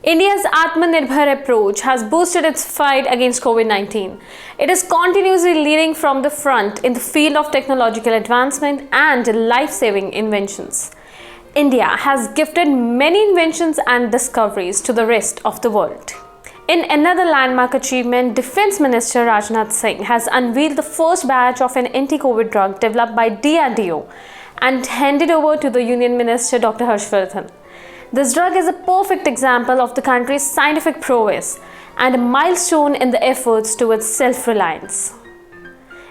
India's Atmanirbhar approach has boosted its fight against COVID-19. It is continuously leading from the front in the field of technological advancement and life-saving inventions. India has gifted many inventions and discoveries to the rest of the world. In another landmark achievement, Defence Minister Rajnath Singh has unveiled the first batch of an anti-COVID drug developed by DRDO and handed over to the Union Minister Dr. Harshvardhan. This drug is a perfect example of the country's scientific prowess and a milestone in the efforts towards self-reliance.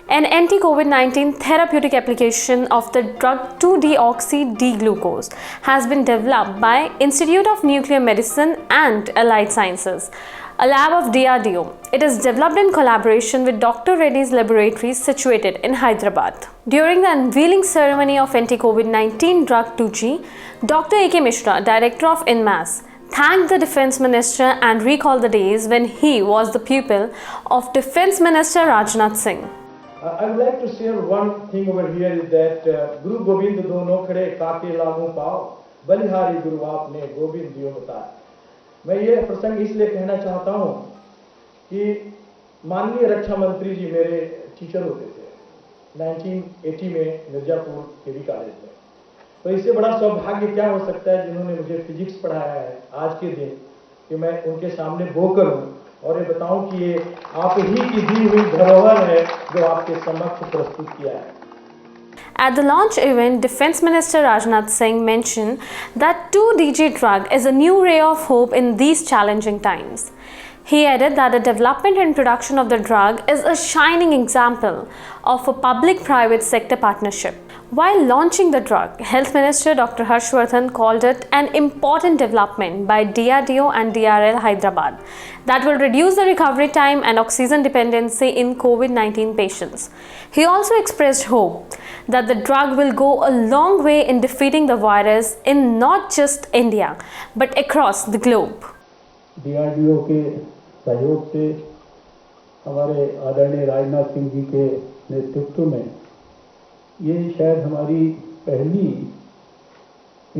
An anti-COVID-19 therapeutic application of the drug 2-deoxy-D-glucose has been developed by Institute of Nuclear Medicine and Allied Sciences, a lab of DRDO. It is developed in collaboration with Dr. Reddy's laboratories situated in Hyderabad. During the unveiling ceremony of anti-COVID-19 drug 2G, Dr. A.K. Mishra, Director of INMAS, thanked the Defence Minister and recalled the days when he was the pupil of Defence Minister Rajnath Singh. I would like to share one thing over here is that Guru Gobind dono khade kaake lagu pao balihari Guru aapne Gobind diyo बताया. मैं ये प्रसंग इसलिए कहना चाहता हूँ कि माननीय रक्षा मंत्री जी मेरे टीचर होते थे 1980 में मिर्जापुर केवी कॉलेज में. तो इससे बड़ा सौभाग्य क्या हो सकता है जिन्होंने मुझे फिजिक्स पढ़ाया है आज के दिन कि मैं उनके सामने गो करूं और ये बताऊं कि ये आप ही की दी हुई धरोहर है जो आपके समक्ष प्रस्तुत किया है. At the launch event, Defence Minister Rajnath Singh mentioned that 2-DG drug is a new ray of hope in these challenging times. He added that the development and production of the drug is a shining example of a public-private sector partnership. While launching the drug, Health Minister Dr. Harshvardhan called it an important development by DRDO and DRL Hyderabad that will reduce the recovery time and oxygen dependency in COVID-19 patients. He also expressed hope that the drug will go a long way in defeating the virus in not just India but across the globe. DRDO के सहयोग से हमारे आदरणीय राजनाथ सिंह जी के नेतृत्व में ये शायद हमारी पहली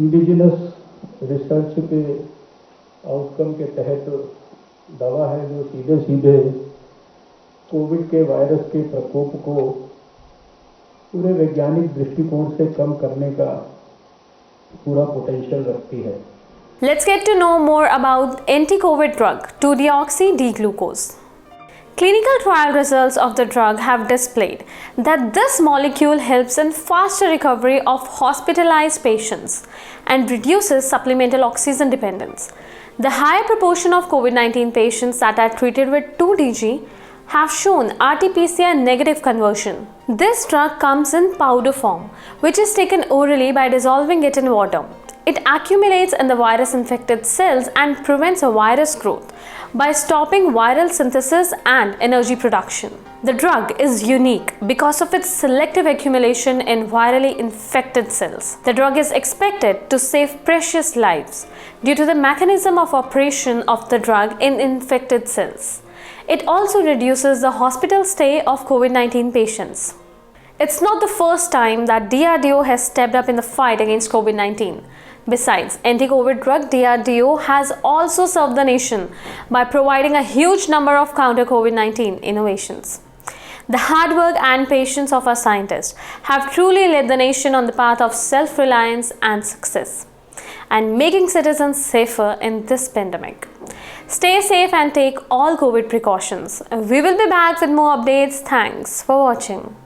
इंडिजिनस रिसर्च के आउटकम के तहत दवा है जो सीधे सीधे कोविड के वायरस के प्रकोप को पूरे वैज्ञानिक दृष्टिकोण से कम करने का पूरा पोटेंशियल रखती है. Let's get to know more about anti-COVID drug 2-deoxy-D-glucose. Clinical trial results of the drug have displayed that this molecule helps in faster recovery of hospitalized patients and reduces supplemental oxygen dependence. The higher proportion of COVID-19 patients that are treated with 2-DG have shown RT-PCR negative conversion. This drug comes in powder form, which is taken orally by dissolving it in water. It accumulates in the virus-infected cells and prevents a virus growth by stopping viral synthesis and energy production. The drug is unique because of its selective accumulation in virally infected cells. The drug is expected to save precious lives due to the mechanism of operation of the drug in infected cells. It also reduces the hospital stay of COVID-19 patients. It's not the first time that DRDO has stepped up in the fight against COVID-19. Besides anti-COVID drug, DRDO has also served the nation by providing a huge number of counter-COVID-19 innovations. The hard work and patience of our scientists have truly led the nation on the path of self-reliance and success, and making citizens safer in this pandemic. Stay safe and take all COVID precautions. We will be back with more updates. Thanks for watching.